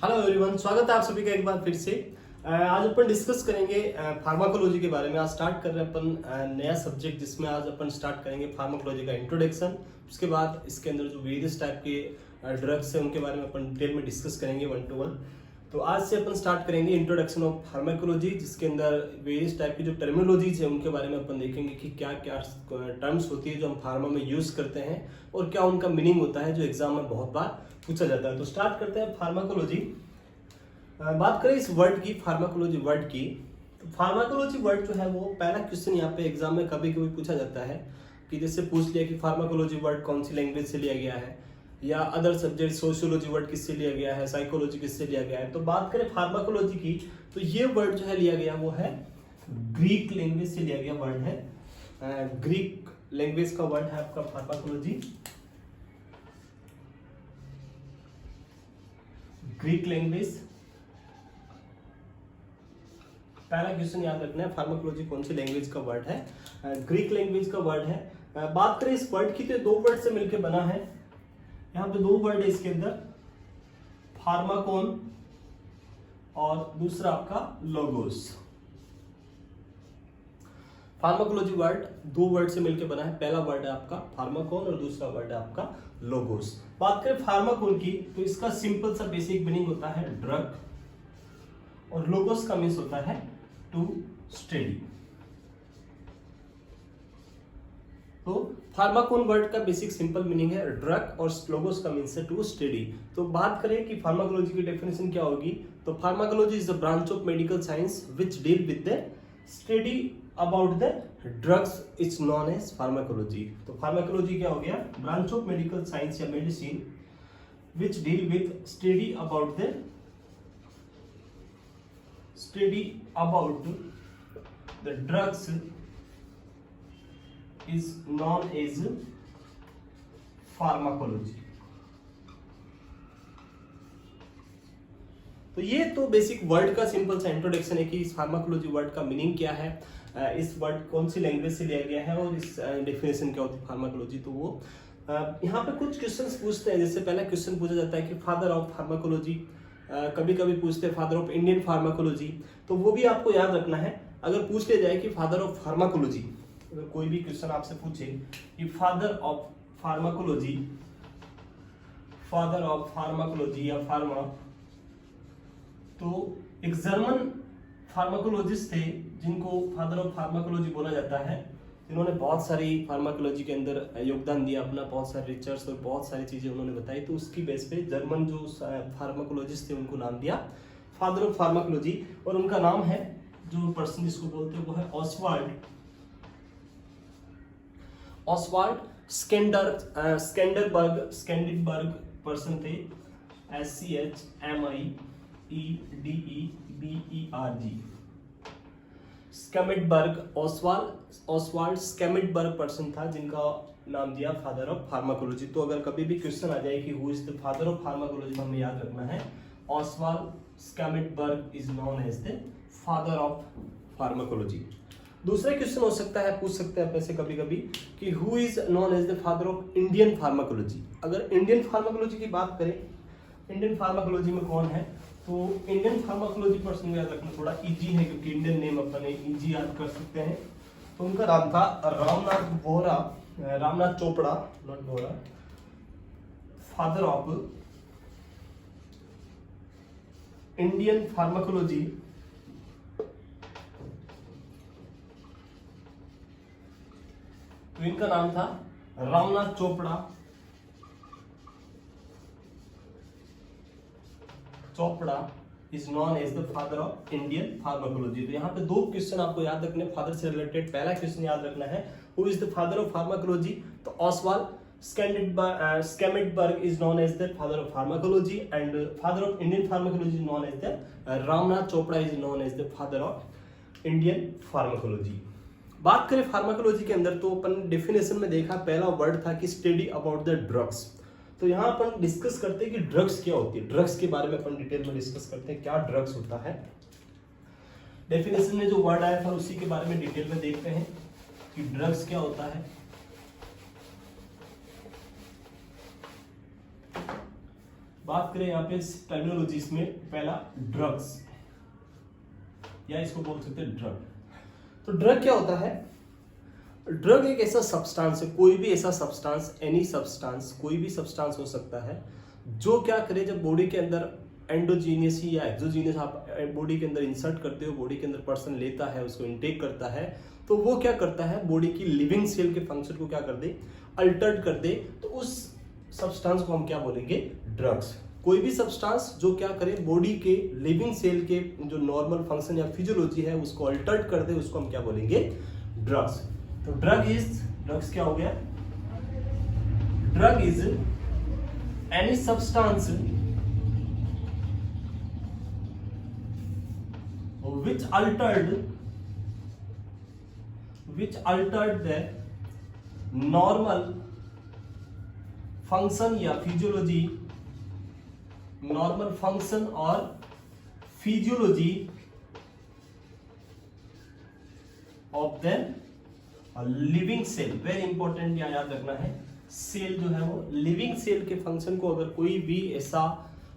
Hello everyone, स्वागत है आप सभी का एक बार फिर से। आज अपन डिस्कस करेंगे फार्माकोलॉजी के बारे में। आज स्टार्ट कर रहे हैं अपन नया सब्जेक्ट, जिसमें आज अपन स्टार्ट करेंगे फार्माकोलॉजी का इंट्रोडक्शन। उसके बाद इसके अंदर जो वेरियस टाइप के ड्रग्स हैं उनके बारे में अपन डिटेल में डिस्कस करेंगे 1 to 1। तो आज से अपन स्टार्ट करेंगे इंट्रोडक्शन ऑफ फार्माकोलॉजी, जिसके अंदर वेरियस टाइप की जो टर्मिनोलॉजीज है उनके बारे में अपन देखेंगे कि क्या क्या टर्म्स होती है जो हम फार्मा में यूज करते हैं और क्या उनका मीनिंग होता है, जो एग्जाम में बहुत बार पूछा जाता है। तो स्टार्ट करते हैं फार्माकोलॉजी। बात करें इस वर्ड की, फार्माकोलॉजी वर्ड की, तो फार्माकोलॉजी वर्ड जो है वो पहला क्वेश्चन यहाँ पे एग्जाम में कभी कभी पूछा जाता है कि जैसे पूछ लिया कि फार्माकोलॉजी वर्ड कौन सी लैंग्वेज से लिया गया है, या अदर सब्जेक्ट सोशियोलॉजी वर्ड किससे लिया गया है, साइकोलॉजी किससे लिया गया है। तो बात करें फार्माकोलॉजी की, तो ये वर्ड जो है लिया गया वो है ग्रीक लैंग्वेज से लिया गया वर्ड है। ग्रीक लैंग्वेज का वर्ड है आपका फार्माकोलॉजी। ग्रीक लैंग्वेज, पहला क्वेश्चन याद रखना है, फार्माकोलॉजी कौन सी लैंग्वेज का वर्ड है, ग्रीक लैंग्वेज का वर्ड है। बात करें इस वर्ड की, तो दो वर्ड से मिलकर बना है। यहाँ पे दो वर्ड है इसके अंदर, फार्माकोन और दूसरा आपका लोगोस। फार्माकोलॉजी वर्ड दो वर्ड से मिलकर बना है। पहला वर्ड है आपका फार्माकोन और दूसरा वर्ड है आपका लोगोस। बात करें फार्माकोन की, तो इसका सिंपल सा बेसिक मीनिंग होता है ड्रग, और लोगोस का मीन्स होता है टू स्टडी। तो फार्माकोन वर्ड का बेसिक सिंपल मीनिंग है ड्रग, और लोगोस का मीन्स है टू स्टडी। तो बात करें कि फार्माकोलॉजी की डेफिनेशन क्या होगी, तो pharmacology is the branch of medical science which deal with the study about the drugs, is known as pharmacology. तो फार्माकोलॉजी क्या हो गया, ब्रांच ऑफ मेडिकल साइंस या medicine which deal with study about the drugs is known as pharmacology। तो ये तो basic word का simple सा इंट्रोडक्शन है कि इस फार्माकोलॉजी वर्ड का मीनिंग क्या है, इस वर्ड कौन सी लैंग्वेज से लिया गया है, और इस डेफिनेशन क्या होती है फार्माकोलॉजी। तो वो यहाँ पे कुछ क्वेश्चंस पूछते हैं। जैसे पहला क्वेश्चन पूछा जाता है कि फादर ऑफ फार्माकोलॉजी, कभी कभी पूछते हैं फादर ऑफ इंडियन फार्माकोलॉजी। तो वो भी आपको याद रखना है। अगर पूछ लिया जाए कि फादर ऑफ फार्माकोलॉजी, अगर कोई भी क्वेश्चन आपसे पूछे कि फादर ऑफ फार्माकोलॉजी या फार्मा, तो एक जर्मन फार्माकोलॉजिस्ट थे जिनको फादर ऑफ फार्माकोलॉजी बोला जाता है, जिन्होंने बहुत सारी फार्माकोलॉजी के अंदर योगदान दिया अपना, बहुत सारे रिसर्च और बहुत सारी चीजें उन्होंने बताई। तो उसकी बेस पे जर्मन जो फार्माकोलॉजिस्ट थे उनको नाम दिया फादर ऑफ फार्माकोलॉजी। और उनका नाम है, जो पर्सन जिसको बोलते हैं वो है ऑसवाल्ड स्केंडरबर्ग पर्सन थे, SCHMIEDEBERG। ऑसवाल्ड स्केमिडबर्ग पर्सन था जिनका नाम दिया फादर ऑफ फार्माकोलॉजी। तो अगर कभी भी क्वेश्चन आ जाए कि who is the father of pharmacology, हमें याद रखना है Oswald Schmiedeberg is known as the father of pharmacology. दूसरा क्वेश्चन हो सकता है, पूछ सकते हैं अपने से कभी कभी कि who is known as the father of Indian pharmacology. अगर इंडियन फार्माकोलॉजी की बात करें, इंडियन फार्माकोलॉजी में कौन है, तो इंडियन फार्माकोलॉजी पर्सन याद रखना थोड़ा इजी है, क्योंकि इंडियन नेम अपन इजी याद कर सकते हैं। तो उनका नाम था Ramnath Chopra, not Bora, father of Indian pharmacology. तो इनका नाम था Ramnath Chopra is known as the father of Indian pharmacology. तो यहाँ पे दो क्वेश्चन आपको याद रखने फादर से रिलेटेड। पहला क्वेश्चन याद रखना है who is the father of pharmacology, तो Oswald Schmiedeberg is known as the father of pharmacology, and father of Indian pharmacology is known as the Ramnath Chopra is known as the father of Indian pharmacology. बात करें pharmacology के अंदर, तो अपन definition में देखा पहला word था कि स्टडी अबाउट द ड्रग्स। तो यहाँ अपन डिस्कस करते हैं कि ड्रग्स क्या होती है, ड्रग्स के बारे में अपन डिटेल में डिस्कस करते हैं क्या ड्रग्स होता है। डेफिनेशन में जो वर्ड आया था उसी के बारे में डिटेल में देखते हैं कि ड्रग्स क्या होता है। बात करें यहाँ पे टर्मिनोलॉजीज में, पहला ड्रग्स, या इसको बोल सकते हैं ड्रग। तो ड्रग क्या होता है? ड्रग एक ऐसा सब्सटेंस है, कोई भी ऐसा सब्सटेंस, एनी सब्सटेंस, कोई भी सब्सटेंस हो सकता है जो क्या करे, जब बॉडी के अंदर एंडोजीनियस या एक्सोजीनियस आप बॉडी के अंदर इंसर्ट करते हो, बॉडी के अंदर पर्सन लेता है, उसको इनटेक करता है, तो वो क्या करता है, बॉडी की लिविंग सेल के फंक्शन को क्या कर दे, अल्टर्ड कर दे। तो उस सब्सटेंस को हम क्या बोलेंगे? ड्रग्स। कोई भी सब्सटेंस जो क्या करे, बॉडी के लिविंग सेल के जो नॉर्मल फंक्शन या फिजियोलॉजी है उसको अल्टर्ड कर दे, उसको हम क्या बोलेंगे? ड्रग्स। तो ड्रग्स क्या हो गया? Drug is any substance which altered the normal function या physiology, normal function और physiology of the living cell। Very important यहाँ याद रखना है, सेल जो है वो लिविंग सेल के फंक्शन को अगर कोई भी ऐसा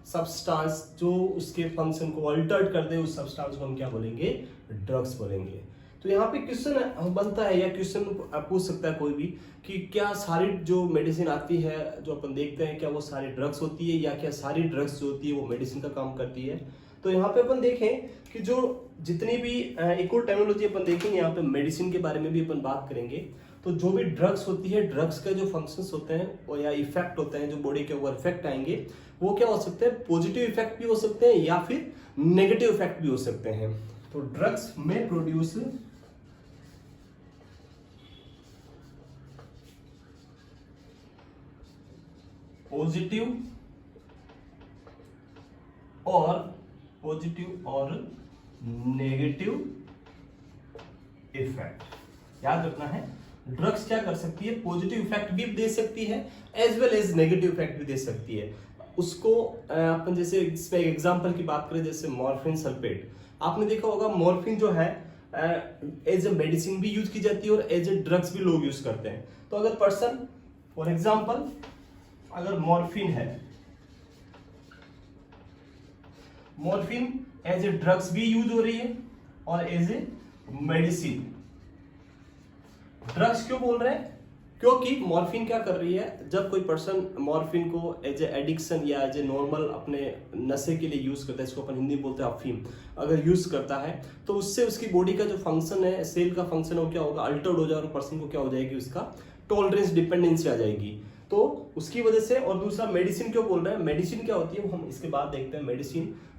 सब्सटेंस जो उसके फंक्शन को अल्टर्ड कर दे, उस सब्सटेंस को हम क्या बोलेंगे? ड्रग्स बोलेंगे। तो यहाँ पे क्वेश्चन बनता है या क्वेश्चन पूछ सकता है कोई भी कि क्या सारी जो मेडिसिन आती है जो अपन देखते हैं, क्या वो सारी ड्रग्स होती है, या क्या सारी ड्रग्स जो होती है वो मेडिसिन का काम करती है? तो यहाँ पे अपन देखें कि जो जितनी भी एक और टर्मिनोलॉजी अपन देखेंगे, यहाँ पे मेडिसिन के बारे में भी अपन बात करेंगे। तो जो भी ड्रग्स होती है, ड्रग्स का जो फंक्शंस होते हैं और या इफेक्ट होते हैं जो बॉडी के ऊपर इफेक्ट आएंगे, वो क्या हो सकते हैं? पॉजिटिव इफेक्ट भी हो सकते हैं या फिर नेगेटिव इफेक्ट भी हो सकते हैं। तो ड्रग्स में प्रोड्यूस पॉजिटिव और नेगेटिव इफेक्ट। याद रखना है, ड्रग्स क्या कर सकती है? पॉजिटिव इफेक्ट भी दे सकती है as well as negative effect भी दे सकती है। उसको अपन जैसे इसमें एग्जांपल की बात करें, जैसे मॉर्फिन सल्फेट, आपने देखा होगा मॉर्फिन जो है एज ए मेडिसिन भी यूज की जाती है और एज ए ड्रग्स भी लोग यूज करते हैं। तो अगर पर्सन फॉर एग्जांपल अगर मॉर्फिन है, मॉर्फिन एज ए ड्रग्स भी यूज हो रही है और एज ए मेडिसिन। ड्रग्स क्यों बोल रहे हैं? क्योंकि मॉर्फिन क्या कर रही है, जब कोई पर्सन मॉर्फिन को एज ए एडिक्शन या एज ए नॉर्मल अपने नशे के लिए यूज करता है, इसको अपन हिंदी में बोलते हैं अफीम, अगर यूज करता है तो उससे उसकी बॉडी का जो फंक्शन है, सेल का फंक्शन है, वो क्या होगा? अल्टर्ड हो जाएगा और पर्सन को क्या हो जाएगी? उसका टॉलरेंस, डिपेंडेंसी आ जाएगी। तो उसकी वजह से। और दूसरा मेडिसिन क्यों बोल रहे हैं? मेडिसिन क्या होती है हम इसके बाद देखते हैं।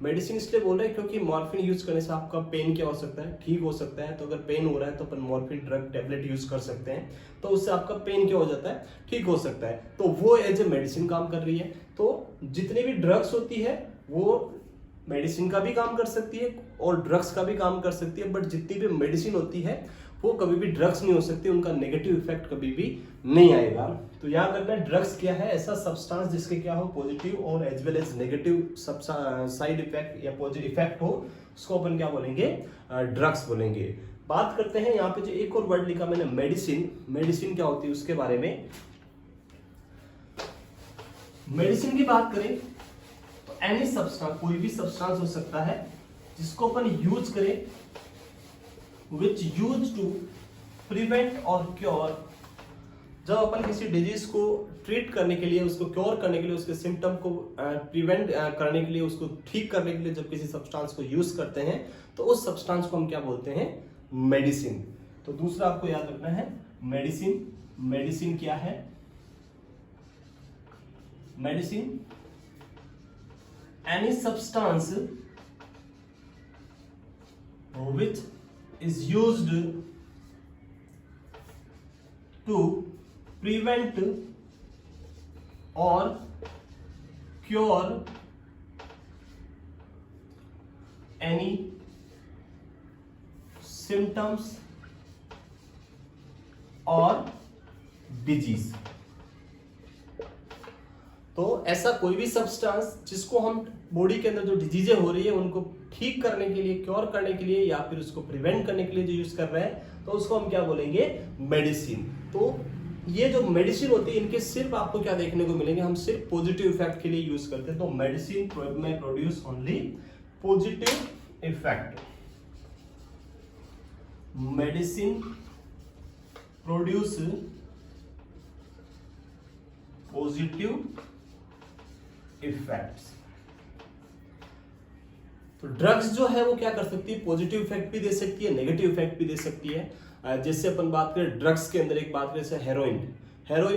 मेडिसिन इसलिए बोल रहे हैं क्योंकि मॉर्फिन यूज करने से आपका पेन क्या हो सकता है? ठीक हो सकता है। तो अगर पेन हो रहा है तो अपन मॉर्फिन ड्रग टेबलेट यूज कर सकते हैं, तो उससे आपका पेन क्या हो जाता है? ठीक हो सकता है। तो वो एज ए मेडिसिन काम कर रही है। तो जितनी भी ड्रग्स होती है वो मेडिसिन का भी काम कर सकती है और ड्रग्स का भी काम कर सकती है, बट जितनी भी मेडिसिन होती है वो कभी भी ड्रग्स नहीं हो सकती, उनका नेगेटिव इफेक्ट कभी भी नहीं आएगा। तो याद रखना ड्रग्स क्या है? ऐसा सब्सटेंस जिसके क्या हो? पॉजिटिव और as well as negative side effect या पॉजिटिव इफेक्ट हो, उसको अपन क्या बोलेंगे? ड्रग्स बोलेंगे। बात करते हैं यहाँ पे जो एक और वर्ड लिखा मैंने मेडिसिन। मेडिसिन क्या होती है उसके बारे में। मेडिसिन की बात करें तो एनी सब्सटेंस, कोई भी सब्सटेंस हो सकता है जिसको अपन यूज करें, which used to prevent or cure। जब अपन किसी डिजीज को ट्रीट करने के लिए, उसको क्योर करने के लिए, उसके सिम्टम को प्रिवेंट करने के लिए, उसको ठीक करने के लिए जब किसी सब्सटेंस को यूज करते हैं तो उस सब्सटेंस को हम क्या बोलते हैं? मेडिसिन। तो दूसरा आपको याद रखना है मेडिसिन। मेडिसिन क्या है? Medicine any substance which is used to prevent or cure any symptoms or disease। तो ऐसा कोई भी सब्सटेंस जिसको हम बॉडी के अंदर जो डिजीजें हो रही है उनको ठीक करने के लिए, क्योर करने के लिए या फिर उसको प्रिवेंट करने के लिए जो यूज कर रहे हैं, तो उसको हम क्या बोलेंगे? मेडिसिन। तो ये जो मेडिसिन होती है इनके सिर्फ आपको क्या देखने को मिलेंगे, हम सिर्फ पॉजिटिव इफेक्ट के लिए यूज करते हैं। तो मेडिसिन में produce only positive effect, medicine produce positive effects. तो ड्रग्स जो है वो क्या कर सकती है, पॉजिटिव इफेक्ट भी दे सकती है, नेगेटिव इफेक्ट भी दे सकती है। जैसे अपन बात करें ड्रग्स के अंदर, एक बात करें जैसे हेरोइन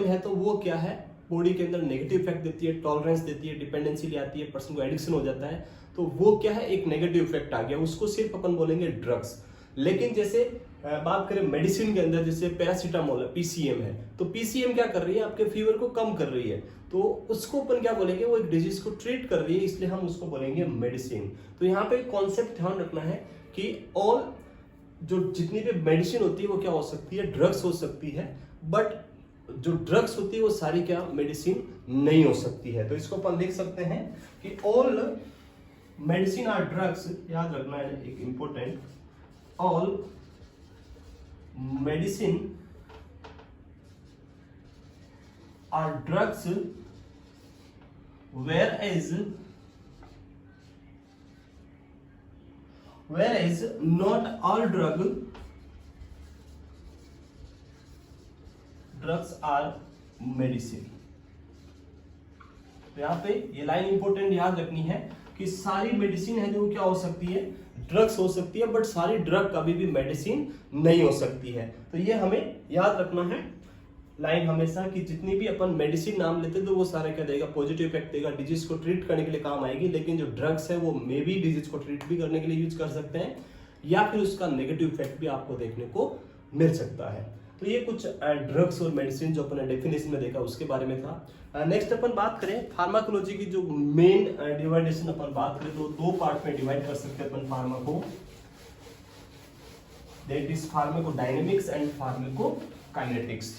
है, तो वो क्या है, बॉडी के अंदर नेगेटिव इफेक्ट देती है, टॉलरेंस देती है, डिपेंडेंसी ले आती है, पर्सन को एडिक्शन हो जाता है, तो वो क्या है, एक नेगेटिव इफेक्ट आ गया, उसको सिर्फ अपन बोलेंगे ड्रग्स। लेकिन जैसे बात करें मेडिसिन के अंदर, जैसे पैरासीटामोल है, पीसीएम है, तो पीसीएम क्या कर रही है, आपके फीवर को कम कर रही है, तो उसको अपन क्या बोलेंगे, वो एक डिजीज को ट्रीट कर रही है, इसलिए हम उसको बोलेंगे मेडिसिन। तो यहाँ पे कॉन्सेप्ट ध्यान रखना है कि ऑल जो जितनी भी मेडिसिन होती है वो क्या हो सकती है, ड्रग्स हो सकती है, बट जो ड्रग्स होती है वो सारी क्या मेडिसिन नहीं हो सकती है। तो इसको अपन देख सकते हैं कि ऑल मेडिसिन आर ड्रग्स, याद रखना है एक important, all medicine are drugs whereas not all drugs are medicine। तो यहाँ पे ये लाइन इंपॉर्टेंट याद रखनी है कि सारी मेडिसिन है जो क्या हो सकती है, ड्रग्स हो सकती है, बट सारी ड्रग कभी भी मेडिसिन नहीं हो सकती है। तो ये हमें याद रखना है लाइन हमेशा, कि जितनी भी अपन मेडिसिन नाम लेते तो वो सारा क्या देगा, पॉजिटिव इफेक्ट देगा, डिजीज को ट्रीट करने के लिए काम आएगी, लेकिन जो ड्रग्स है वो मे बी डिजीज को ट्रीट भी करने के लिए यूज कर सकते हैं, या फिर उसका नेगेटिव इफेक्ट भी आपको देखने को मिल सकता है। तो ये कुछ ड्रग्स और मेडिसिन जो अपने डेफिनेशन में देखा उसके बारे में था। नेक्स्ट अपन बात करें फार्माकोलॉजी की, जो मेन डिवाइडेशन अपन बात करें तो दो पार्ट में डिवाइड कर सकते हैं अपन pharmaco, that is pharmacodynamics and pharmacokinetics.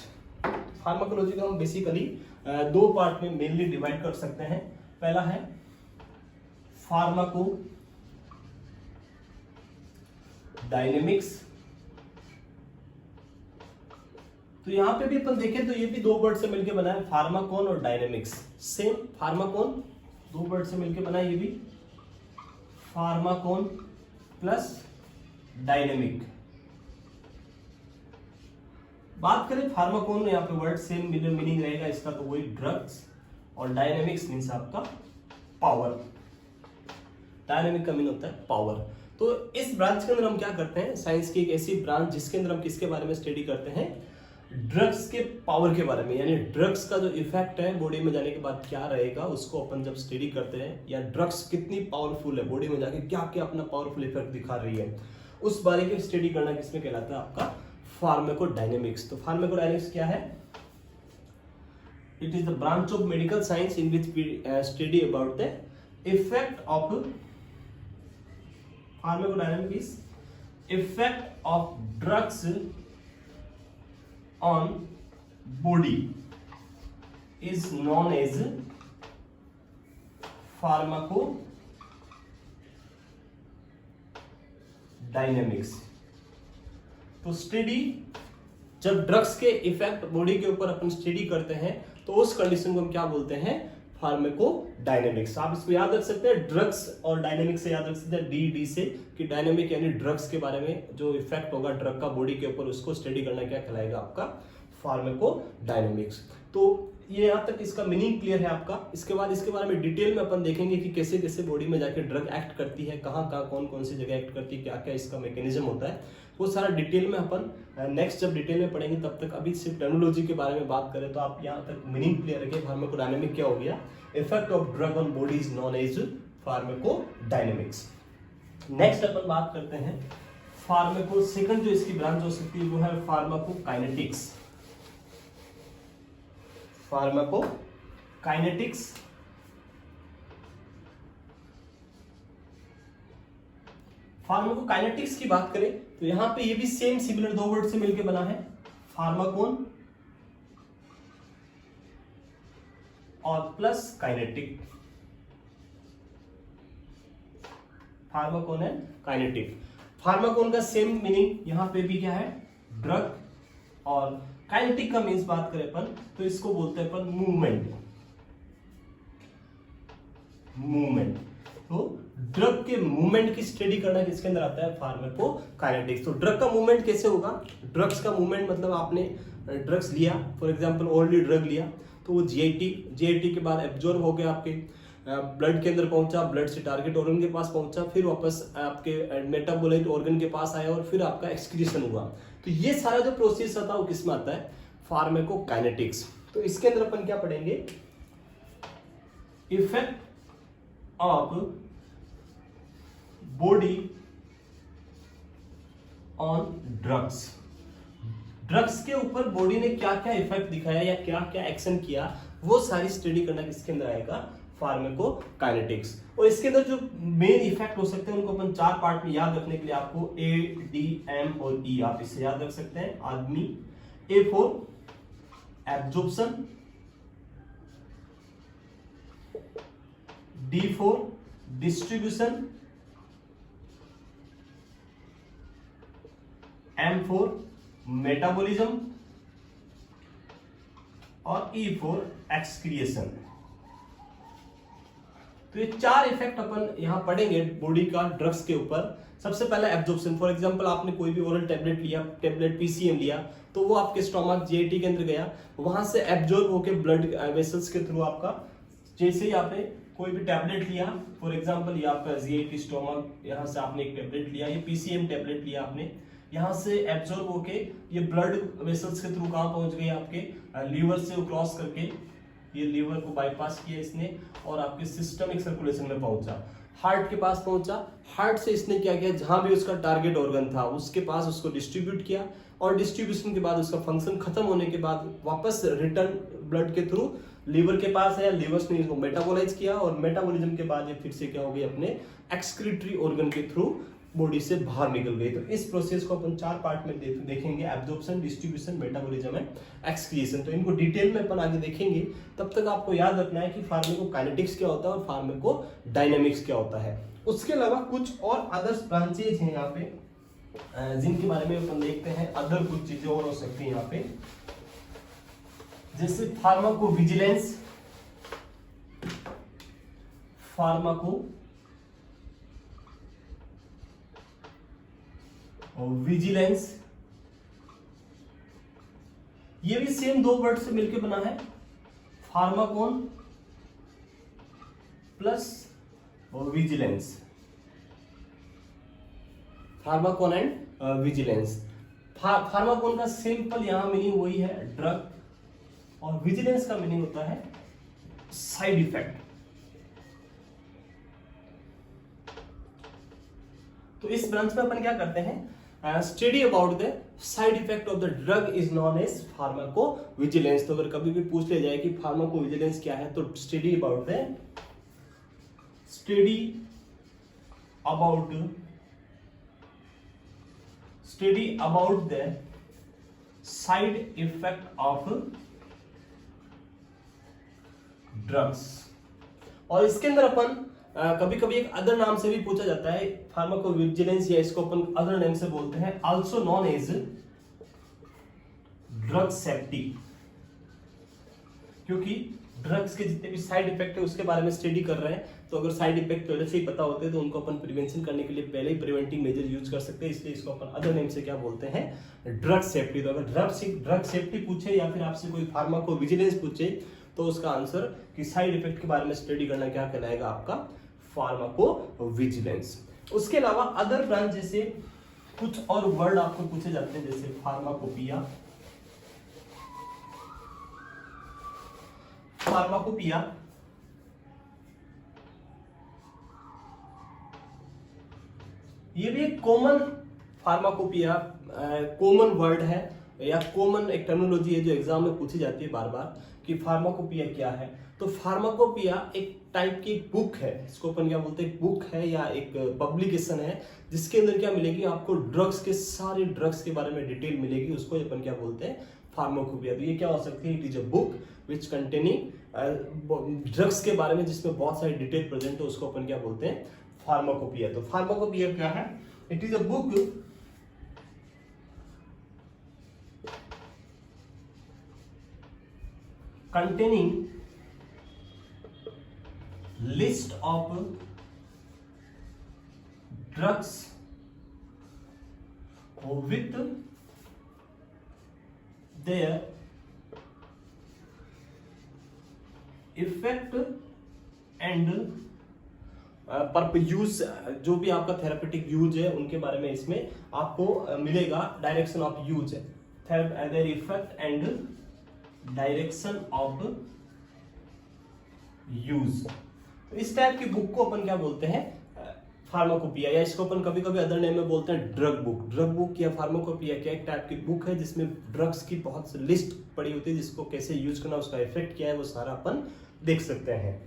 Pharmacology को हम बेसिकली दो पार्ट में मेनली डिवाइड कर सकते हैं। पहला है फार्माको डायनेमिक्स, तो यहां पे भी अपन देखें तो ये भी दो वर्ड से मिलकर बना है, फार्माकोन और डायनेमिक्स। सेम फार्माकोन दो वर्ड से मिलकर बना है, ये भी फार्माकोन प्लस डायनेमिक। बात करें फार्माकोन में यहाँ पे वर्ड सेम मीनिंग रहेगा इसका, तो वही ड्रग्स, और डायनेमिक्स मीन्स आपका पावर। डायनेमिक का मीन होता है पावर। तो इस ब्रांच के अंदर हम क्या करते हैं, साइंस की एक ऐसी ब्रांच जिसके अंदर हम किसके बारे में स्टडी करते हैं, ड्रग्स के पावर के बारे में, यानी ड्रग्स का जो इफेक्ट है बॉडी में जाने के बाद क्या रहेगा, उसको अपन जब स्टडी करते हैं, या ड्रग्स कितनी पावरफुल है, बॉडी में जाके क्या क्या अपना पावरफुल इफेक्ट दिखा रही है, उस बारे की स्टडी करना किसमें कहलाता है, आपका फार्माकोडायनेमिक्स। तो फार्माकोडायनेमिक्स क्या है, it is the branch of medical science in which we study about the effect of, pharmacodynamics effect of drugs on body is known as pharmacodynamics. तो स्टडी जब ड्रग्स के इफेक्ट बॉडी के ऊपर अपन study करते हैं तो उस कंडीशन को हम क्या बोलते हैं, फार्माकोडायनेमिक्स। आप इसको याद रख सकते हैं, ड्रग्स और डायनेमिक्स से याद रख सकते हैं, डी से, कि डायनेमिक यानी ड्रग्स के बारे में जो इफेक्ट होगा ड्रग का बॉडी के ऊपर, उसको स्टडी करना क्या कहलाएगा, आपका फार्माकोडायनेमिक्स। तो ये यहाँ तक इसका मीनिंग क्लियर है आपका। इसके बाद इसके बारे में डिटेल में अपन देखेंगे कि कैसे कैसे बॉडी में जाके ड्रग एक्ट करती है, कहाँ कहाँ कौन कौन सी जगह एक्ट करती है, क्या क्या इसका मैकेनिज्म होता है, वो सारा डिटेल में अपन नेक्स्ट जब डिटेल में पढ़ेंगे। तब तक अभी सिर्फ टर्मिनोलॉजी के बारे में बात करें तो आप यहाँ तक मीनिंग क्लियर रखिए, फार्माकोडायनेमिक क्या हो गया, effect of drug on body is known as pharmacodynamics. Next अपन बात करते हैं फार्माको, सेकंड जो इसकी ब्रांच हो सकती है वो है फार्माकोकाइनेटिक्स। फार्माकोकाइनेटिक्स फार्माकोकाइनेटिक्स की बात करें तो यहां पे ये भी सेम सिमिलर दो वर्ड से मिलकर बना है, फार्माकोन और प्लस काइनेटिक, फार्माकोन एंड काइनेटिक। फार्माकोन का सेम मीनिंग यहां पे भी क्या है, ड्रग, और काइनेटिक का मीन्स बात करें अपन तो इसको बोलते हैं अपन मूवमेंट। मूवमेंट तो ड्रग के मूवमेंट की स्टडी करना किसके अंदर आता है, फार्माकोकाइनेटिक्स। तो ड्रग का मूवमेंट कैसे होगा, ड्रग्स का मूवमेंट मतलब आपने ड्रग्स लिया, फॉर एग्जांपल ओरली ड्रग लिया तो वो जीआईटी के बाद एब्जॉर्ब हो गया, आपके ब्लड के अंदर पहुंचा, ब्लड से टारगेट ऑर्गन के पास पहुंचा, फिर वापस आपके मेटाबोलाइट ऑर्गन के पास आया और फिर आपका एक्सक्रीशन हुआ। तो ये सारा जो प्रोसेस आता है वो किसमें आता है, फार्माकोकाइनेटिक्स। तो इसके अंदर अपन क्या पढ़ेंगे, effect of body on drugs. Drugs के ऊपर बॉडी ने क्या क्या इफेक्ट दिखाया या क्या क्या एक्शन किया, वो सारी स्टडी करना किसके अंदर आएगा, फार्माकोकाइनेटिक्स। और इसके अंदर जो मेन इफेक्ट हो सकते हैं उनको अपन 4 पार्ट में याद रखने के लिए आपको ए, डी, एम और ई आप इसे याद रख सकते हैं। आदमी, A for absorption, D for distribution, M for metabolism और ई फॉर एक्सक्रिएशन। तो ये 4 इफेक्ट अपन यहां पढ़ेंगे बॉडी का ड्रग्स के ऊपर। सबसे पहला एब्जॉर्प्शन, फॉर एग्जांपल आपने कोई भी ओरल टैबलेट लिया, टैबलेट पीसीएम लिया, तो वो आपके स्टोमक जीआईटी के अंदर गया, वहां से एब्जॉर्ब होके ब्लड वेसल्स के थ्रू आपका, जैसे ही आपने कोई भी टैबलेट लिया, फॉर एग्जांपल ये आपका जीआईटी स्टोमक, यहां से आपने एक टैबलेट लिया, ये पीसीएम टैबलेट लिया आपने, यहां से एब्जॉर्ब होके ये ब्लड वेसल्स के थ्रू कहां पहुंच गए, आपके लीवर से क्रॉस करके ये लीवर को बाईपास किया इसने और आपके सिस्टमिक सर्कुलेशन में पहुंचा, हार्ट के पास पहुंचा, हार्ट से इसने क्या किया, जहां भी उसका टारगेट ऑर्गन था उसके पास उसको डिस्ट्रीब्यूट किया, और डिस्ट्रीब्यूशन के बाद उसका फंक्शन खत्म होने के बाद वापस रिटर्न ब्लड के थ्रू लीवर के पास है, लीवर ने इसको मेटाबोलाइज किया, और मेटाबॉलिज्म के बाद ये फिर से क्या हो गई, अपने एक्सक्रीटरी ऑर्गन के थ्रू बॉडी से बाहर निकल गई। तो इस प्रोसेस को अपन 4 पार्ट में देखेंगे, absorption, distribution, metabolism and excretion. तो इनको डिटेल में अपन आगे देखेंगे। तब तक आपको याद रखना है कि फार्माकोकाइनेटिक्स क्या होता है और फार्माकोडायनामिक्स क्या होता है। उसके अलावा कुछ और अदर्स ब्रांचेज हैं यहाँ पे जिनके बारे में अपन देखते हैं। अदर कुछ चीजें और हो सकती है यहाँ पे, जैसे फार्माकोविजिलेंस, विजिलेंस, ये भी सेम 2 वर्ड से मिलकर बना है, फार्माकोन प्लस विजिलेंस, फार्माकोन एंड विजिलेंस। फार्माकोन का सिंपल यहां मीनिंग वही है, ड्रग, और विजिलेंस का मीनिंग होता है साइड इफेक्ट। तो इस ब्रांच में अपन क्या करते हैं, study about the side effect of the drug is known as pharmacovigilance. तो अगर कभी भी पूछ लिया जाए कि फार्माकोविजिलेंस क्या है, तो study about the side effect of drugs. और इसके अंदर अपन कभी कभी एक अदर नाम से भी पूछा जाता है फार्माकोविजिलेंस, या इसको अपन अदर नेम से बोलते हैं, also known as drug safety, क्योंकि ड्रग्स के जितने भी साइड इफेक्ट है उसके बारे में स्टडी कर रहे हैं। तो अगर साइड इफेक्ट पहले से ही पता होते हैं तो उनको अपन प्रिवेंशन करने के लिए पहले ही प्रिवेंटिव मेजर यूज कर सकते हैं, इसलिए इसको अपन अदर नेम से क्या बोलते हैं, ड्रग सेफ्टी। तो अगर ड्रग सेफ्टी पूछे या फिर आपसे कोई फार्माकोविजिलेंस पूछे तो उसका आंसर कि साइड इफेक्ट के बारे में स्टडी करना क्या कहलाएगा, आपका फार्माकोविजिलेंस। उसके अलावा अदर ब्रांच जैसे कुछ और वर्ड आपको पूछे जाते हैं, जैसे फार्माकोपिया, ये भी एक कॉमन फार्माकोपिया कॉमन वर्ड है या कॉमन एक टर्मिनोलॉजी है जो एग्जाम में पूछी जाती है बार बार कि फार्माकोपिया क्या है। तो फार्माकोपिया एक टाइप की बुक है, इसको अपन क्या बोलते हैं, बुक है या एक पब्लिकेशन है जिसके अंदर क्या मिलेगी आपको, ड्रग्स के सारे ड्रग्स के बारे में डिटेल मिलेगी, उसको अपन क्या बोलते हैं, फार्माकोपिया। तो ये क्या हो सकती है, it is a book which containing drugs के बारे में जिसमें बहुत सारी डिटेल प्रेजेंट है, उसको अपन क्या बोलते हैं, फार्माकोपिया। तो फार्माकोपिया क्या है, it is a book containing list of drugs with their effect and use, जो भी आपका थेरापेटिक यूज है उनके बारे में इसमें आपको मिलेगा। डायरेक्शन ऑफ यूज है, their effect and direction of use. इस टाइप की बुक को अपन क्या बोलते हैं, फार्माकोपिया, या इसको अपन कभी कभी अदर नेम में बोलते हैं ड्रग बुक। ड्रग बुक या फार्माकोपिया क्या एक टाइप की बुक है जिसमें ड्रग्स की बहुत सी लिस्ट पड़ी होती है, जिसको कैसे यूज करना, उसका इफेक्ट क्या है, वो सारा अपन देख सकते हैं।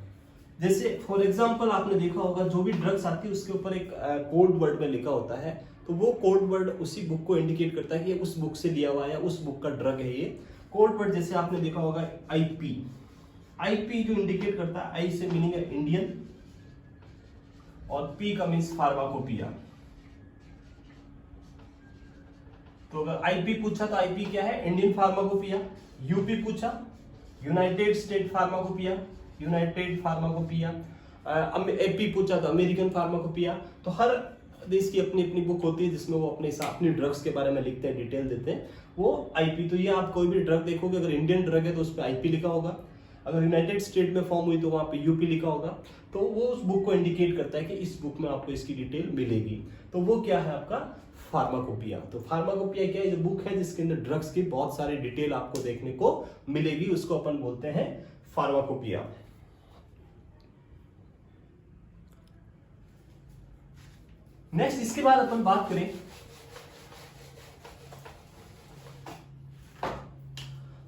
जैसे फॉर एग्जांपल आपने देखा होगा जो भी ड्रग्स आती है उसके ऊपर एक कोड वर्ड में लिखा होता है, तो वो कोड वर्ड उसी बुक को इंडिकेट करता है कि उस बुक से लिया हुआ है, उस बुक का ड्रग है ये कोड वर्ड। जैसे आपने देखा होगा आईपी, आईपी जो इंडिकेट करता है, आई से मीनिंग है इंडियन और पी का मीन्स फार्माकोपिया। तो अगर आईपी पूछा तो आईपी क्या है, इंडियन फार्माकोपिया। यूपी पूछा, United state pharmacopoeia, United pharmacopoeia. AP पूछा तो अमेरिकन फार्माकोपिया। तो हर देश की अपनी अपनी बुक होती है जिसमें वो अपनी ड्रग्स के बारे में लिखते हैं, डिटेल देते हैं, वो आईपी। तो ये आप कोई भी ड्रग देखोगे, अगर इंडियन ड्रग है तो उस पर आईपी लिखा होगा, अगर यूनाइटेड स्टेट में फॉर्म हुई तो वहां पे यूपी लिखा होगा। तो वो उस बुक को इंडिकेट करता है कि इस बुक में आपको इसकी डिटेल मिलेगी। तो वो क्या है आपका फार्माकोपिया। तो फार्माकोपिया क्या है, जो बुक है जिसके अंदर ड्रग्स की बहुत सारी डिटेल आपको देखने को मिलेगी, उसको अपन बोलते हैं फार्माकोपिया। नेक्स्ट इसके बाद अपन बात करें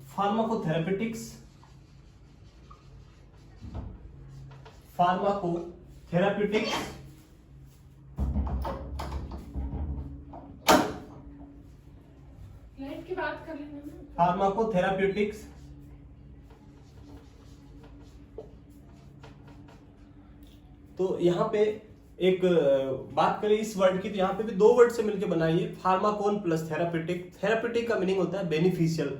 फार्माकोथेरेपेटिक्स। फार्माकोथेरेपेटिक्स लाइट की बात कर लेना ना। फार्माकोथेरेपेटिक्स तो यहाँ पे एक बात करें इस वर्ड की, तो यहाँ पे भी दो वर्ड से मिलकर बनाइए, फार्माकोन प्लस थेरापेटिक। थेरापेटिक का मीनिंग होता है बेनिफिशियल,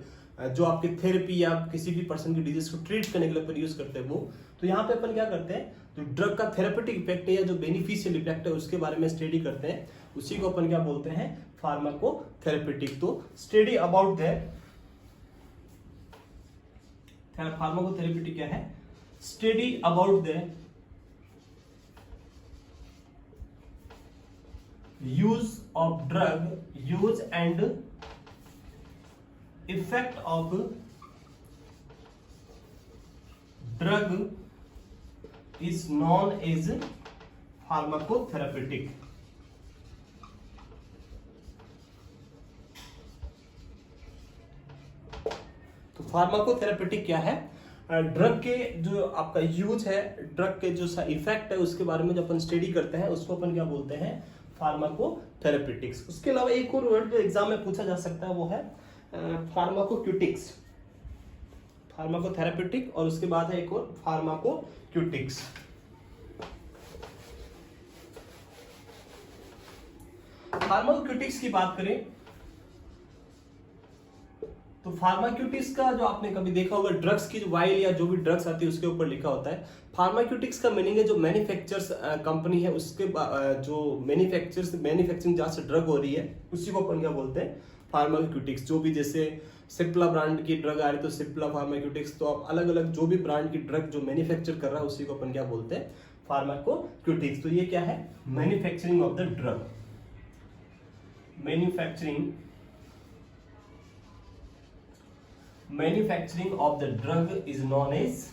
जो आपके थेरेपी या किसी भी पर्सन की डिजीज को ट्रीट करने के लिए यूज करते हैं वो। तो यहाँ पे अपन क्या करते हैं, जो ड्रग का थेरेपेटिक इफेक्ट है या जो बेनिफिशियल इफेक्ट है उसके बारे में स्टडी करते हैं, उसी को अपन क्या बोलते हैं, फार्माकोथेरेपेटिक। तो स्टडी अबाउट दैट, फार्माकोथेरेपेटिक क्या है, study about the use of drug, use and effect of drug is known as pharmacotherapeutic। तो फार्माकोथेरेपेटिक क्या है, ड्रग के जो आपका यूज है, ड्रग के जो इफेक्ट है उसके बारे में जब अपन स्टडी करते हैं उसको अपन क्या बोलते हैं, फार्माकोथेरेपेटिक्स। उसके अलावा एक और वर्ड जो एग्जाम में पूछा जा सकता है वो है फार्माकोक्यूटिक्स। फार्माकोथेरेपेटिक और उसके बाद है एक और फार्माकोक्यूटिक्स। फार्माकोक्यूटिक्स की बात करें तो फार्माक्यूटिक्स का जो आपने कभी देखा होगा, ड्रग्स की जो वाइल या जो भी ड्रग्स आती है उसके ऊपर लिखा होता है। फार्माक्यूटिक्स का मीनिंग है जो मैन्युफैक्चरर्स कंपनी है उसके जो मैन्युफैक्चरिंग जहाँ से ड्रग हो रही है उसी को अपन क्या बोलते हैं, फार्माक्यूटिक्स। जो भी जैसे सिप्ला ब्रांड की ड्रग आ रही तो सिप्ला फार्माक्यूटिक्स। तो आप अलग अलग जो भी ब्रांड की ड्रग जो मैन्युफैक्चर कर रहा है उसी को अपन क्या बोलते हैं, फार्माकोक्यूटिक्स। तो ये क्या है, manufacturing of the drug. Manufacturing of the drug is known as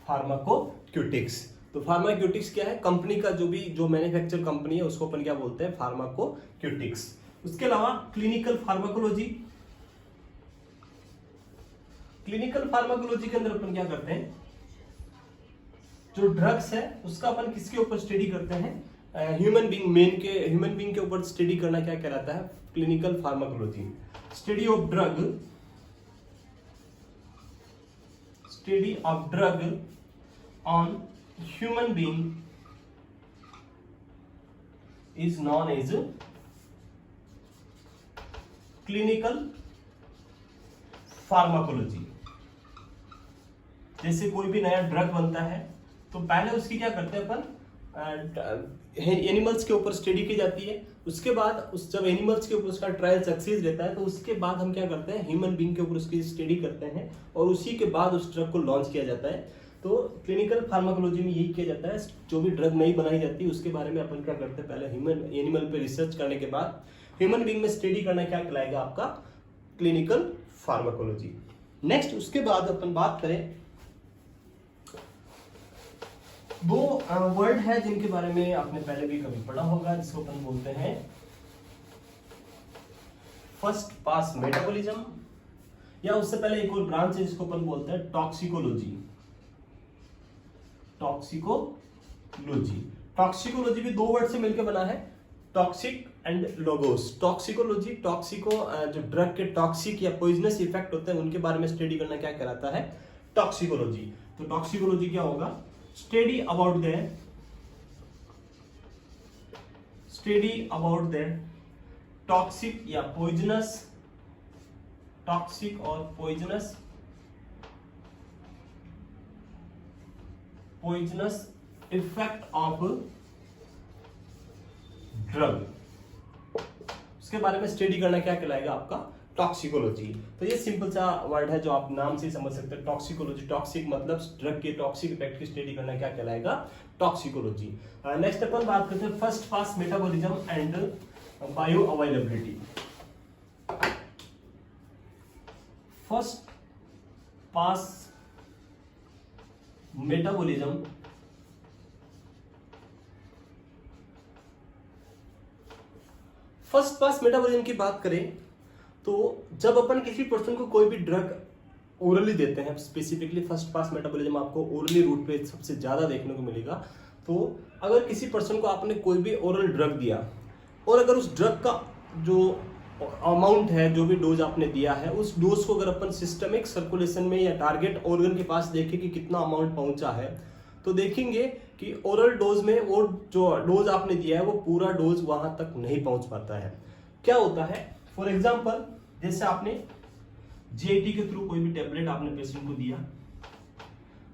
pharmaceutics. तो फार्माक्यूटिक्स क्या है, कंपनी का जो मैन्युफैक्चर कंपनी है उसको अपन क्या बोलते हैं, फार्माकोक्यूटिक्स। उसके अलावा क्लिनिकल फार्माकोलॉजी। क्लिनिकल फार्माकोलॉजी के अंदर अपन क्या करते हैं, जो ड्रग्स है उसका अपन किसके ऊपर स्टडी करते हैं, ह्यूमन बीइंग के ऊपर स्टडी करना क्या कहलाता है, clinical pharmacology. Study of drug on human being is known as clinical pharmacology। जैसे कोई भी नया ड्रग बनता है तो पहले उसकी क्या करते हैं अपन, एनिमल्स के ऊपर स्टडी की जाती है। उसके बाद जब एनिमल्स के ऊपर उसका ट्रायल सक्सेस रहता है तो उसके बाद हम क्या करते हैं, ह्यूमन बीइंग के ऊपर उसकी स्टडी करते हैं और उसी के बाद उस ड्रग को लॉन्च किया जाता है। तो क्लिनिकल फार्माकोलॉजी में यही किया जाता है, जो भी ड्रग नई बनाई जाती है उसके बारे में अपन क्या करते हैं, पहले ह्यूमन एनिमल पे रिसर्च करने के बाद ह्यूमन बीइंग में स्टडी करना क्या कहलाएगा आपका क्लिनिकल फार्माकोलॉजी। नेक्स्ट उसके बाद अपन बात करें, दो वर्ड है जिनके बारे में आपने पहले भी कभी पढ़ा होगा, जिसको अपन बोलते हैं फर्स्ट पास मेटाबॉलिज्म, या उससे पहले एक और ब्रांच है जिसको अपन बोलते हैं टॉक्सिकोलॉजी। टॉक्सिकोलॉजी टॉक्सिकोलॉजी भी दो वर्ड से मिलकर बना है, टॉक्सिक एंड लोगोस। टॉक्सिकोलॉजी, टॉक्सिको जो ड्रग के टॉक्सिक या पॉइजनस इफेक्ट होते हैं उनके बारे में स्टडी करना क्या कहलाता है, टॉक्सिकोलॉजी। तो टॉक्सिकोलॉजी क्या होगा, स्टडी अबाउट द टॉक्सिक या पॉइजनस, टॉक्सिक और पॉइजनस इफेक्ट ऑफ ड्रग, उसके बारे में स्टडी करना क्या कहलाएगा आपका टॉक्सिकोलॉजी। तो ये सिंपल सा वर्ड है जो आप नाम से समझ सकते हैं, टॉक्सिकोलॉजी। टॉक्सिक मतलब ड्रग के टॉक्सिक इफेक्ट की स्टडी करना क्या कहलाएगा टॉक्सिकोलॉजी। नेक्स्ट अपन बात करते हैं first pass metabolism and bio availability. First pass metabolism first pass metabolism की बात करें तो जब अपन किसी पर्सन को कोई भी ड्रग ओरली देते हैं, स्पेसिफिकली फर्स्ट पास मेटाबॉलिज्म आपको ओरली रूट पे सबसे ज्यादा देखने को मिलेगा। तो अगर किसी पर्सन को आपने कोई भी ओरल ड्रग दिया और अगर उस ड्रग का जो अमाउंट है, जो भी डोज आपने दिया है, उस डोज को अगर अपन सिस्टमिक सर्कुलेशन में या टारगेट ऑर्गन के पास देखें कि कितना अमाउंट पहुंचा है, तो देखेंगे कि ओरल डोज में वो जो डोज आपने दिया है वो पूरा डोज वहां तक नहीं पहुंच पाता है। क्या होता है, फॉर एग्जाम्पल जैसे आपने जीआईटी के थ्रू कोई भी टेबलेट आपने पेशेंट को दिया,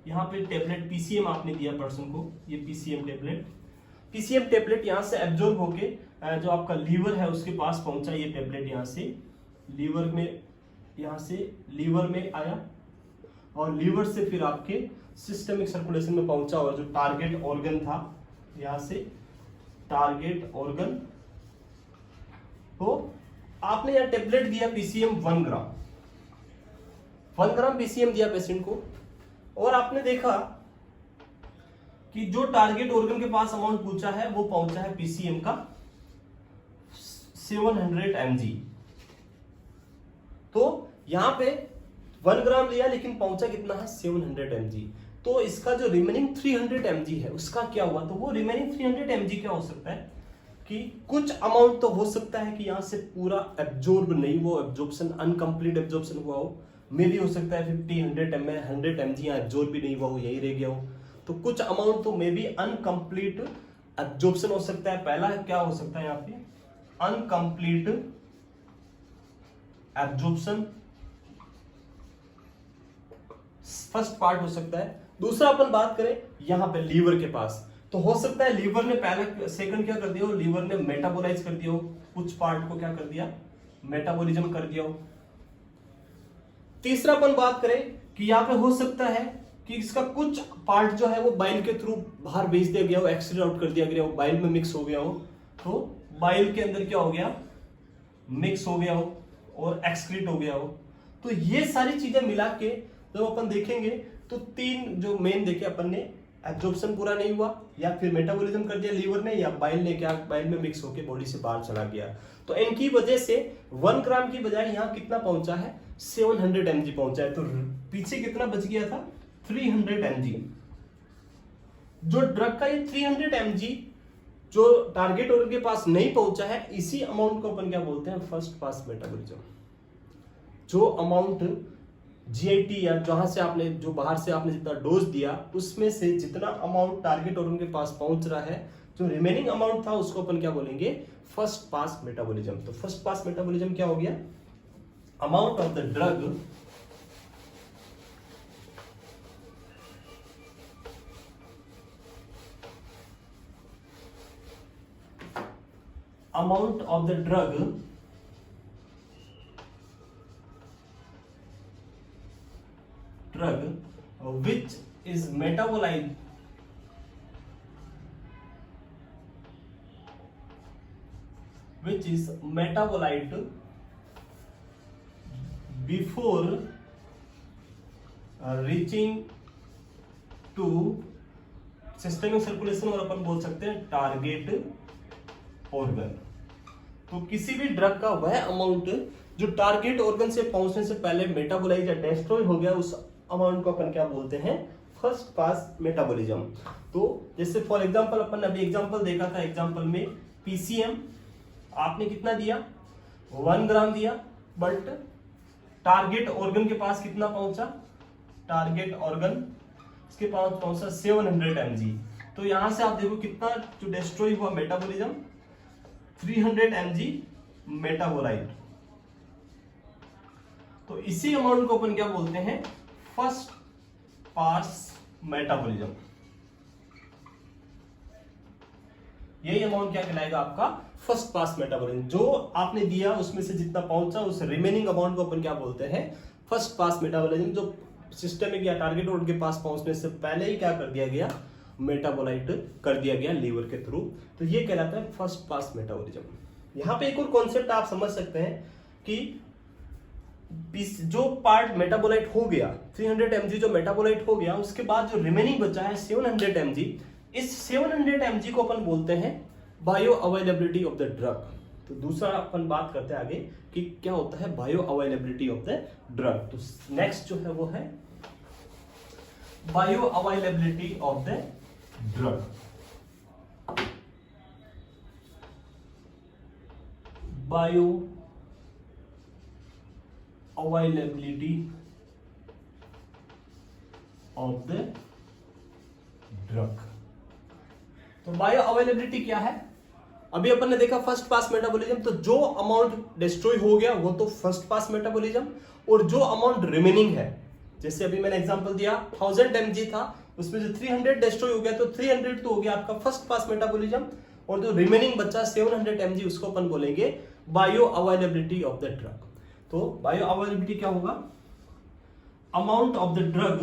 यहाँ पे टेबलेट पीसीएम आपने दिया पर्सन को, ये पीसीएम टेबलेट यहाँ से एब्जॉर्ब होके जो आपका लीवर है उसके पास पहुंचा, ये टेबलेट यहाँ से लीवर में आया और लीवर से फिर आपके सिस्टमिक सर्कुलेशन में पहुंचा और जो टारगेट ऑर्गन था, यहाँ से टारगेट ऑर्गन, तो आपने यहाँ टेबलेट दिया पीसीएम 1 ग्राम पीसीएम दिया पेशेंट को और आपने देखा कि जो टारगेट ऑर्गन के पास अमाउंट पहुंचा है वो पहुंचा है पीसीएम का 700 mg। तो यहां पे 1 ग्राम लिया लेकिन पहुंचा कितना है 700 mg। तो इसका जो रिमेनिंग 300 mg है उसका क्या हुआ, तो वो रिमेनिंग 300 mg क्या हो सकता है कि कुछ अमाउंट तो हो सकता है कि यहां से पूरा एब्जॉर्ब नहीं, वो एब्जॉर्प्शन अनकंप्लीट एब्जॉर्प्शन हुआ हो, मे भी हो सकता है 100 mg यहाँ एब्जॉर्ब भी नहीं हुआ हो, यही रह गया हो। तो कुछ अमाउंट तो मे बी अनकंप्लीट एब्जॉर्प्शन हो सकता है। पहला क्या हो सकता है यहाँ पे अनकंप्लीट एब्जॉर्प्शन, फर्स्ट पार्ट हो सकता है। दूसरा अपन बात करें यहाँ पे लीवर के पास, तो हो सकता है लीवर ने पहला सेकंड क्या कर दिया हो, लीवर ने मेटाबोलाइज कर दिया हो, कुछ पार्ट को क्या कर दिया मेटाबॉलिज्म कर दिया हो। तीसरा अपन बात करें कि यहाँ पे हो सकता है कि इसका कुछ पार्ट जो है वो बाइल के थ्रू बाहर भेज दिया गया हो, एक्सक्रीट आउट कर दिया गया हो, बाइल में मिक्स हो गया हो, तो बाइल के अंदर क्या हो गया मिक्स हो गया हो और एक्सक्रीट हो गया हो। तो ये सारी चीजें मिला के जब अपन देखेंगे तो तीन जो मेन देखे अपन ने, एब्जॉर्प्शन पूरा नहीं हुआ या फिर मेटाबॉलिज्म कर दिया लीवर ने या बाइल ने क्या बाइल में मिक्स होकर बॉडी से बाहर चला गया। तो इनकी वजह से 1 ग्राम की बजाय यहाँ कितना पहुंचा है 700 mg पहुंचा है। तो पीछे कितना बच गया था 300 mg। जो ड्रग का ये 300 mg जो टारगेट ऑर्गन के पास नहीं पहुंचा है, इसी अमाउंट को अपन क्या बोलते हैं फर्स्ट पास मेटाबॉलिज्म। जो अमाउंट जीआईटी या जहां से आपने जो बाहर से आपने जितना डोज दिया उसमें से जितना अमाउंट टारगेट ऑर्गन के पास पहुंच रहा है, जो रिमेनिंग अमाउंट था उसको अपन क्या बोलेंगे फर्स्ट पास मेटाबॉलिज्म। तो फर्स्ट पास मेटाबॉलिज्म क्या हो गया, amount of the drug amount of the drug which is metabolized before reaching to systemic circulation और अपन बोल सकते हैं टारगेट ऑर्गन। तो किसी भी ड्रग का वह अमाउंट जो टारगेट ऑर्गन से पहुंचने से पहले मेटाबोलाइज या डेस्ट्रॉय हो गया, उस अमाउंट को अपन क्या बोलते हैं, फर्स्ट पास मेटाबॉलिज्म। तो जैसे फॉर एग्जांपल अपन अभी एग्जांपल देखा था, एग्जांपल में पीसीएम आपने कितना दिया, 1 ग्राम दिया, बट टारगेट ऑर्गन के पास कितना पहुंचा, टारगेट ऑर्गन इसके पास पहुंचा 700 mg। तो यहां से आप देखो कितना जो डिस्ट्रॉय हुआ मेटाबॉलिज्म, 300 mg मेटाबोलाइट। तो इसी अमाउंट को अपन क्या बोलते हैं, फर्स्ट पास मेटाबॉलिज्म। यही अमाउंट क्या कहलाएगा आपका, फर्स्ट पास मेटाबॉलिज्म। जो आपने दिया उसमें से जितना पहुंचा उस रिमेनिंग अमाउंट को अपन क्या बोलते हैं, फर्स्ट पास मेटाबॉलिज्म। जो सिस्टमिक या टारगेट ऑर्गन के पास पहुंचने से पहले ही क्या कर दिया गया, मेटाबोलाइट कर दिया गया लीवर के थ्रू। तो ये कहलाता है फर्स्ट पास मेटाबॉलिज्म। यहां पे एक और कॉन्सेप्ट आप समझ सकते हैं कि जो पार्ट मेटाबोलाइट हो गया 300 mg जो मेटाबोलाइट हो गया, उसके बाद जो रिमेनिंग बचा है 700 mg, इस 700 mg को अपन बोलते हैं bioavailability of the drug. तो दूसरा अपन बात करते हैं आगे कि क्या होता है bio availability of the drug. तो नेक्स्ट जो है वो है bio availability of the drug. Bio availability of the drug. तो बायो अवेलेबिलिटी क्या है, अभी अपन ने देखा फर्स्ट पास मेटाबॉलिज्म। तो जो अमाउंट डिस्ट्रॉय हो गया वो तो फर्स्ट पास मेटाबॉलिज्म, और जो अमाउंट रिमेनिंग है, जैसे अभी मैंने एग्जांपल दिया 1000 mg था, उसमें जो 300 डिस्ट्रॉय हो गया, तो 300 तो हो गया आपका फर्स्ट पास मेटाबॉलिज्म, और जो रिमेनिंग बचा 700 mg उसको अपन बोलेंगे bio availability of the drug. तो बायो अवेलेबिलिटी क्या होगा, amount of the drug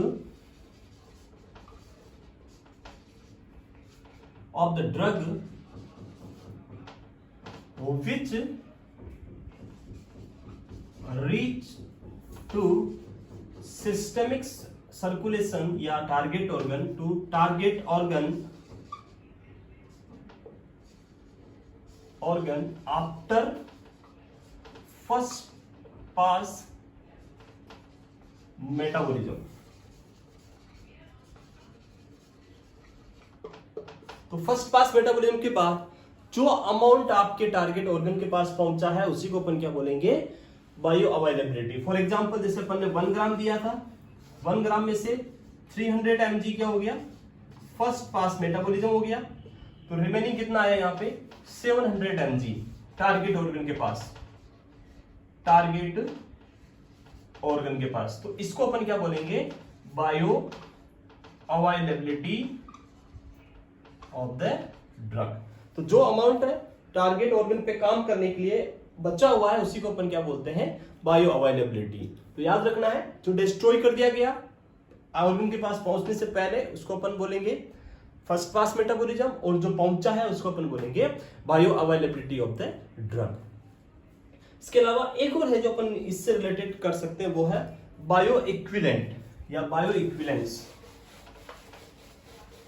which reach to systemic circulation या target organ to target organ after first pass metabolism। तो फर्स्ट पास मेटाबॉलिज्म के बाद जो अमाउंट आपके टारगेट ऑर्गन के पास पहुंचा है उसी को अपन क्या बोलेंगे, बायो अवेलेबिलिटी। फॉर एग्जांपल जैसे अपन ने 1 ग्राम दिया था, 1 ग्राम में से 300 mg क्या हो गया, फर्स्ट पास मेटाबॉलिज्म हो गया। तो रिमेनिंग कितना आया यहाँ पे, 700 mg टारगेट ऑर्गन के पास, टारगेट ऑर्गन के पास। तो इसको अपन क्या बोलेंगे, bio availability of the drug. तो जो अमाउंट है टारगेट ऑर्गन पे काम करने के लिए बचा हुआ है उसी को अपन क्या बोलते हैं, बायो अवेलेबिलिटी। तो याद रखना है, जो डिस्ट्रॉय कर दिया गया ऑर्गन के पास पहुंचने से पहले उसको अपन बोलेंगे फर्स्ट पास मेटाबॉलिज्म, और जो पहुंचा है उसको अपन बोलेंगे bio availability of the drug. इसके अलावा एक और है जो अपन इससे रिलेटेड कर सकते हैं, वो है बायो इक्विवेलेंट या बायो इक्विवेलेंस।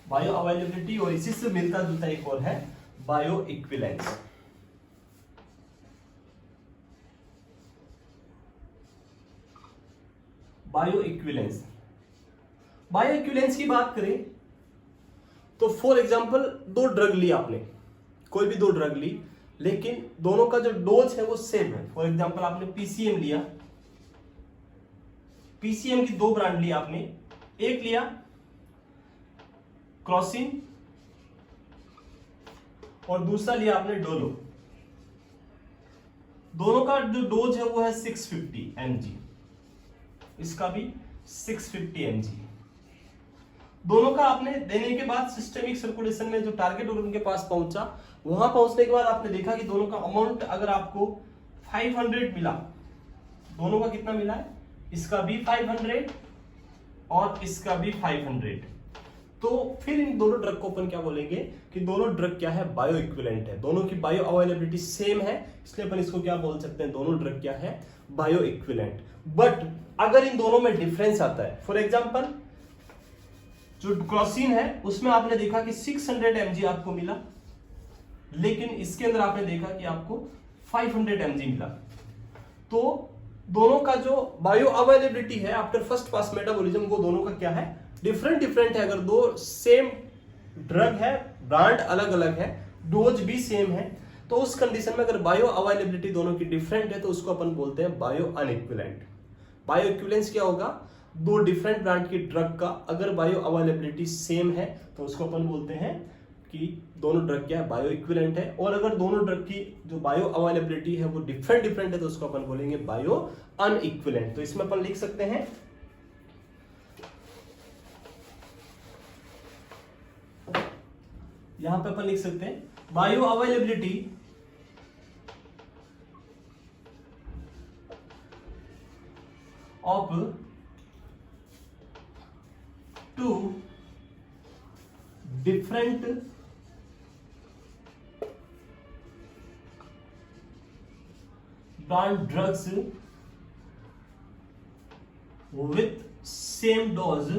बायो अवेलेबिलिटी और इसी से मिलता जुलता एक और है bio equivalence. Bio equivalence, bio equivalence की बात करें तो फॉर एग्जांपल 2 ड्रग ली आपने, कोई भी 2 ड्रग ली, लेकिन दोनों का जो डोज है वो सेम है। फॉर एग्जांपल आपने पीसीएम लिया, पीसीएम की 2 ब्रांड ली आपने, एक लिया क्रॉसिन और दूसरा लिया आपने डोलो। दोनों का जो डोज है वो है 650 mg, इसका भी 650 mg। दोनों का आपने देने के बाद सिस्टेमिक सर्कुलेशन में जो टारगेट ऑर्गन के पास पहुंचा, वहां पहुंचने के बाद आपने देखा कि दोनों का अमाउंट अगर आपको 500 मिला, दोनों का कितना मिला है, इसका भी 500 और इसका भी 500, तो फिर इन दोनों ड्रग को अपन क्या बोलेंगे कि दोनों ड्रग क्या है, बायो इक्विवेलेंट है, दोनों की बायो अवेलेबिलिटी सेम है, इसलिए अपन इसको क्या बोल सकते हैं, दोनों ड्रग क्या है, बायो इक्विवेलेंट। बट अगर इन दोनों में डिफरेंस आता है, फॉर एग्जांपल जो क्रोसिन है उसमें आपने देखा कि 600 mg आपको मिला, लेकिन इसके अंदर आपने देखा कि आपको 500 mg मिला, तो दोनों का जो बायो अवेलेबिलिटी है आफ्टर फर्स्ट पास मेटाबॉलिज्म, वो दोनों का क्या है, डिफरेंट है। अगर दो सेम ड्रग है, ब्रांड अलग अलग है, डोज भी सेम है, तो उस कंडीशन में अगर बायो अवेलेबिलिटी दोनों की डिफरेंट है तो उसको अपन बोलते हैं बायो अनइक्विवेलेंट। बायो इक्विवेलेंस क्या होगा, दो डिफरेंट ब्रांड की ड्रग का अगर बायो अवेलेबिलिटी सेम है तो उसको अपन बोलते हैं कि दोनों ड्रग क्या है, बायो इक्विवेलेंट है। और अगर दोनों ड्रग की जो बायो अवेलेबिलिटी है वो डिफरेंट है तो उसको अपन बोलेंगे बायो अनइक्विवेलेंट। तो इसमें अपन लिख सकते हैं यहां पे अपन लिख सकते हैं bioavailability of two different brand drugs with same dose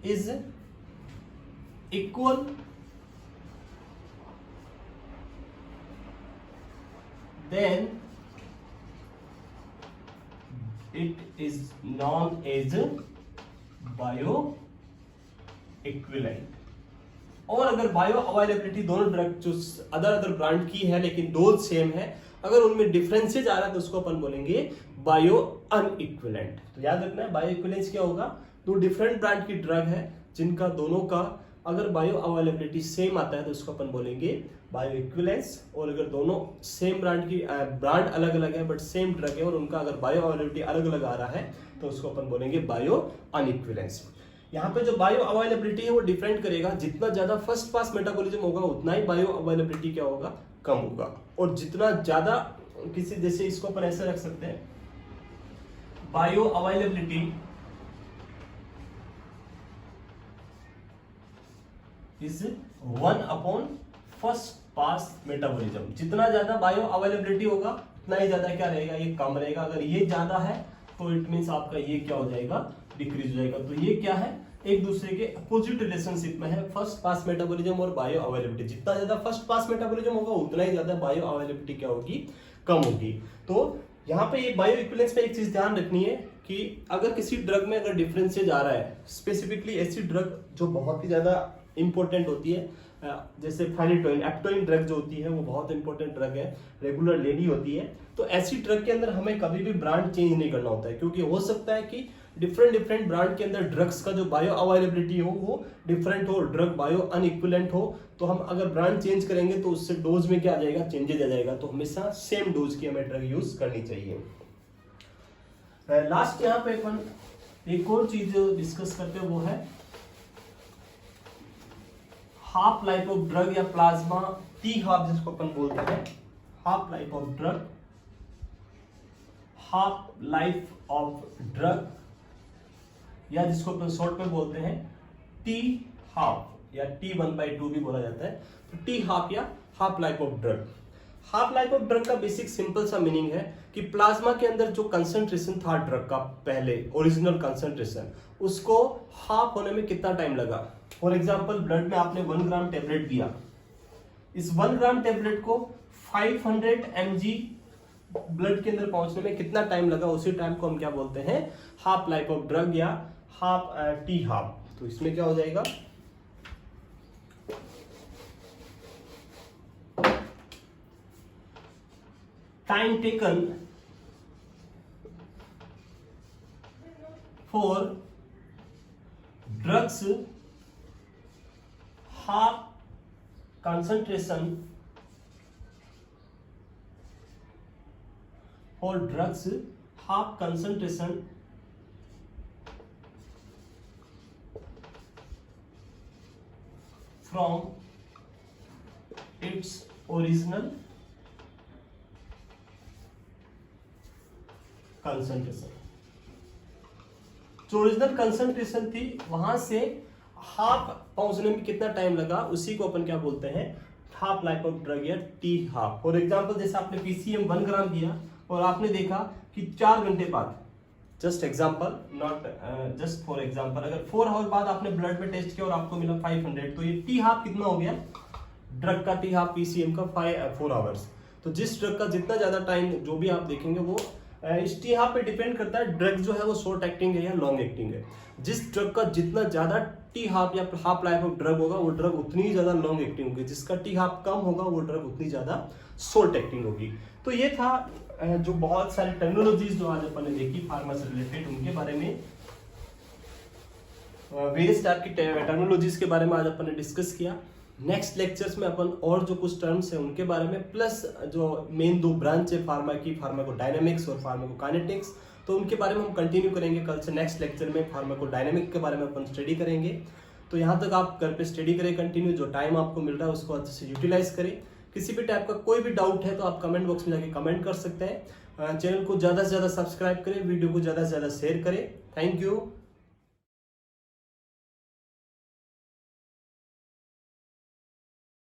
is equal then it is known as bio equivalent. और अगर बायो अवेलेबिलिटी दोनों ड्रग जो अदर ब्रांड की है लेकिन डोज सेम है, अगर उनमें डिफरेंसेज आ रहा है तो उसको अपन बोलेंगे बायो अनइक्विवेलेंट। तो याद रखना है बायो इक्विवेलेंस क्या होगा, दो डिफरेंट ब्रांड की ड्रग है जिनका दोनों का अगर बायो अवेलेबिलिटी सेम आता है तो उसको अपन बोलेंगे बायो इक्विवेलेंस। और अगर दोनों सेम ब्रांड की ब्रांड अलग अलग है बट सेम ड्रग है और उनका अगर बायो अवेलेबिलिटी अलग अलग आ रहा है तो उसको अपन बोलेंगे बायो अनइक्विवेलेंस। यहाँ पे जो बायो अवेलेबिलिटी है वो डिफरेंट करेगा, जितना ज्यादा फर्स्ट पास मेटाबॉलिज्म होगा उतना ही बायो अवेलेबिलिटी क्या होगा, कम होगा। और जितना ज्यादा किसी, जैसे इसको अपन ऐसे रख सकते हैं, bio availability is 1/, first pass metabolism. जितना ज्यादा बायो अवेलेबिलिटी होगा उतना ही ज्यादा क्या रहेगा, ये कम रहेगा। अगर ये ज्यादा है तो इट मींस आपका ये क्या हो जाएगा, डिक्रीज हो जाएगा। तो ये क्या है, एक दूसरे के अपोजिट रिलेशनशिप में है, फर्स्ट पास मेटाबॉलिज्म और बायो अवेलेबिलिटी। जितना ज्यादा फर्स्ट पास मेटाबॉलिज्म होगा उतना ही ज्यादा बायो अवेलेबिलिटी क्या होगी, कम होगी। तो यहाँ पे ये बायो इक्विवेलेंस में एक चीज ध्यान रखनी है कि अगर किसी ड्रग में अगर डिफरेंसेज आ रहा है, स्पेसिफिकली ऐसी ड्रग जो बहुत ही ज्यादा इंपॉर्टेंट होती है, जैसे फेनिटोइन, एप्टोइन ड्रग जो होती है वो बहुत इंपॉर्टेंट ड्रग है, रेगुलर लेनी होती है, तो ऐसी ड्रग के अंदर हमें कभी भी ब्रांड चेंज नहीं करना होता है, क्योंकि हो सकता है कि डिफरेंट ब्रांड के अंदर ड्रग्स का जो बायो अवेलेबिलिटी हो वो डिफरेंट हो, ड्रग बायो अनइक्विवेलेंट हो, तो हम अगर ब्रांड चेंज करेंगे तो उससे डोज में क्या आ जाएगा, चेंजेस आ जाएगा। तो हमेशा सेम डोज की हमें ड्रग यूज करनी चाहिए। लास्ट यहाँ पे अपन एक और चीज डिस्कस करते हैं, वो है हाफ लाइफ ऑफ ड्रग या प्लाज्मा टी हाफ, जिसको अपन बोलते हैं half life of drug, half life of drug, या जिसको अपन शॉर्ट में बोलते हैं टी हाफ या T1/2 भी बोला जाता है। तो टी हाफ या half life of drug. Half life of drug का बेसिक सिंपल सा मीनिंग है कि प्लाज्मा के अंदर जो कंसंट्रेशन था ड्रग का, पहले ओरिजिनल कंसंट्रेशन, उसको हाफ होने में कितना टाइम लगा। फॉर एग्जांपल ब्लड में आपने 1 ग्राम टेबलेट दिया, इस 1 ग्राम टेबलेट को 500 mg ब्लड के अंदर पहुंचने में कितना टाइम लगा, उसी टाइम को हम क्या बोलते हैं, हाफ लाइफ ऑफ ड्रग या हाफ टी हाफ। तो इसमें क्या हो जाएगा, time taken for drugs half concentration for drugs half concentration from its original concentration. जो ओरिजिनल कंसंट्रेशन थी वहां से हाफ पहुंचने में कितना टाइम लगा, उसी को अपन क्या बोलते हैं, हाफ लाइफ ऑफ ड्रग या टी हाफ। फॉर एग्जांपल जैसे आपने पीसीएम 1 ग्राम दिया और आपने देखा कि 4 घंटे बाद, just example, not just for example, अगर 4 आवर बाद आपने ब्लड में टेस्ट किया और आपको मिला 500, तो ये टी हाफ कितना हो गया, ड्रग का टी हाफ पीसीएम का 4 आवर्स। तो जिस ड्रग का जितना ज्यादा टाइम जो भी आप देखेंगे वो इस टी हाफ पे डिपेंड करता है ड्रग जो है वो शॉर्ट एक्टिंग है या लॉन्ग एक्टिंग है। जिस ड्रग का जितना ज्यादा टी हाफ या हाफ लाइफ ऑफ ड्रग होगा वो ड्रग उतनी ही ज्यादा लॉन्ग एक्टिंग होगी, जिसका टी हाफ कम होगा वो ड्रग उतनी ज्यादा शॉर्ट एक्टिंग होगी। तो ये था जो बहुत सारी टेक्नोलॉजीज जो आज अपन ने देखी फार्मा से रिलेटेड, उनके बारे में वेरियस टाइप की टेक्नोलॉजीज के बारे में आज अपन ने डिस्कस किया। नेक्स्ट लेक्चर्स में अपन और जो कुछ टर्म्स है उनके बारे में, प्लस जो मेन 2 ब्रांच है फार्मा की, फार्माकोडायनेमिक्स और फार्माकोकाइनेटिक्स, तो उनके बारे में हम कंटिन्यू करेंगे। कल से नेक्स्ट लेक्चर में फार्माकोडायनेमिक के बारे में अपन स्टडी करेंगे। तो यहाँ तक आप घर पे स्टडी करें कंटिन्यू, जो टाइम आपको मिल रहा है उसको अच्छे से यूटिलाइज करें। किसी भी टाइप का कोई भी डाउट है तो आप कमेंट बॉक्स में जाके कमेंट कर सकते हैं। चैनल को ज़्यादा से ज़्यादा सब्सक्राइब करें, वीडियो को ज़्यादा से ज़्यादा शेयर करें। Thank you.